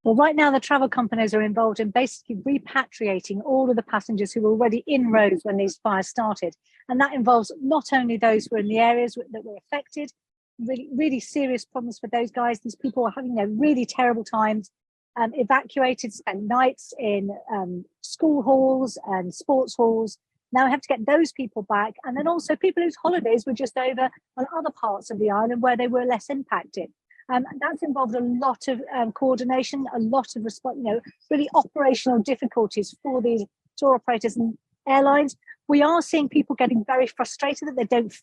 Well, right now the travel companies are involved in basically repatriating all of the passengers who were already in Rhodes when these fires started. And that involves not only those who were in the areas that were affected, really, really serious problems for those guys. These people are having really terrible times, evacuated, spent nights in school halls and sports halls. Now we have to get those people back. And then also people whose holidays were just over on other parts of the island where they were less impacted. That's involved a lot of coordination, a lot of really operational difficulties for these tour operators and airlines. We are seeing people getting very frustrated that they don't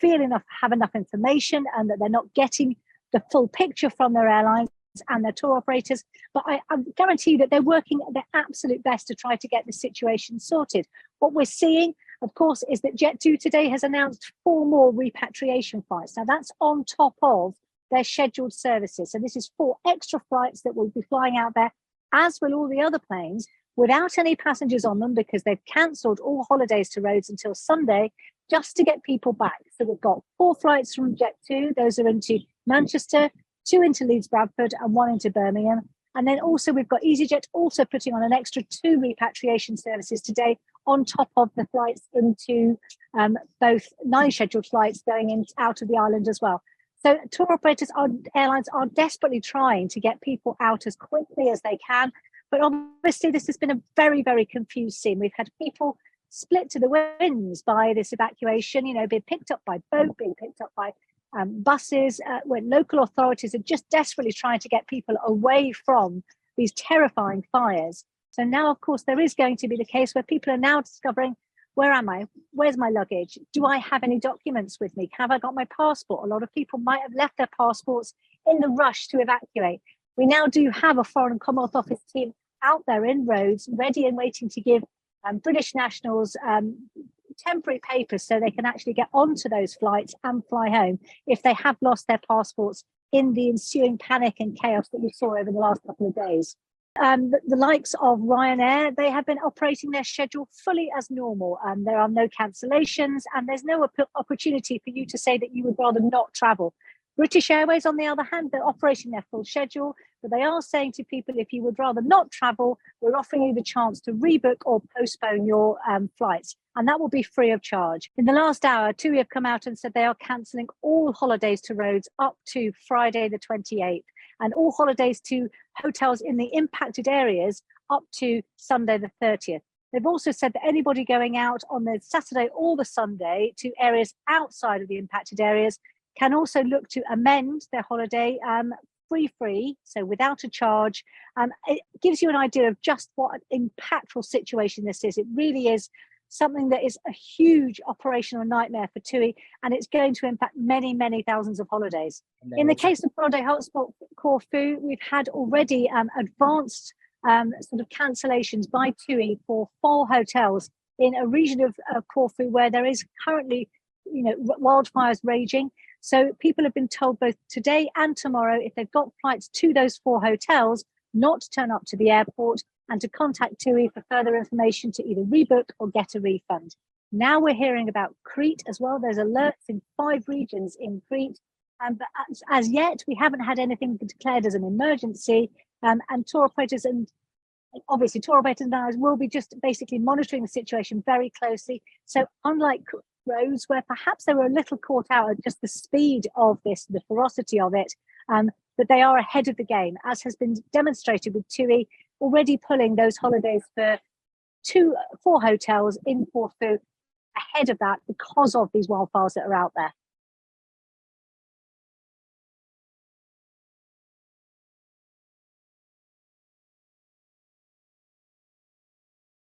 have enough information and that they're not getting the full picture from their airlines and their tour operators. But I guarantee you that they're working their absolute best to try to get the situation sorted. What we're seeing, of course, is that Jet2 today has announced 4 more repatriation flights. Now that's on top of their scheduled services. So this is 4 extra flights that will be flying out there, as will all the other planes, without any passengers on them because they've cancelled all holidays to Rhodes until Sunday, just to get people back. So we've got 4 flights from Jet2. Those are into Manchester, 2 into Leeds Bradford and 1 into Birmingham. And then also we've got EasyJet also putting on an extra 2 repatriation services today on top of the flights into both 9 scheduled flights going in out of the island as well. So tour operators, airlines are desperately trying to get people out as quickly as they can. But obviously this has been a very, very confused scene. We've had people split to the winds by this evacuation, being picked up by boat, being picked up by buses, when local authorities are just desperately trying to get people away from these terrifying fires. So now, of course, there is going to be the case where people are now discovering, where am I? Where's my luggage? Do I have any documents with me? Have I got my passport? A lot of people might have left their passports in the rush to evacuate. We now do have a Foreign and Commonwealth Office team out there in Rhodes, ready and waiting to give British nationals temporary papers so they can actually get onto those flights and fly home if they have lost their passports in the ensuing panic and chaos that we saw over the last couple of days. The likes of Ryanair, they have been operating their schedule fully as normal. There are no cancellations and there's no opportunity for you to say that you would rather not travel. British Airways, on the other hand, they're operating their full schedule, but they are saying to people, if you would rather not travel, we're offering you the chance to rebook or postpone your flights, and that will be free of charge. In the last hour, TUI have come out and said they are cancelling all holidays to Rhodes up to Friday the 28th, and all holidays to hotels in the impacted areas up to Sunday the 30th. They've also said that anybody going out on the Saturday or the Sunday to areas outside of the impacted areas can also look to amend their holiday free, so without a charge. It gives you an idea of just what an impactful situation this is. It really is something that is a huge operational nightmare for TUI, and it's going to impact many, many thousands of holidays. In the case of holiday hotspot Corfu, we've had already advanced sort of cancellations by TUI for 4 hotels in a region of Corfu where there is currently wildfires raging. So people have been told both today and tomorrow, if they've got flights to those 4 hotels, not to turn up to the airport and to contact TUI for further information to either rebook or get a refund. Now we're hearing about Crete as well. There's alerts in 5 regions in Crete. But as yet, we haven't had anything declared as an emergency. And tour operators and obviously tour operators now will be just basically monitoring the situation very closely. So unlike Rhodes, where perhaps they were a little caught out at just the speed of this, the ferocity of it, but they are ahead of the game, as has been demonstrated with TUI already pulling those holidays for 4 hotels in Corfu ahead of that because of these wildfires that are out there.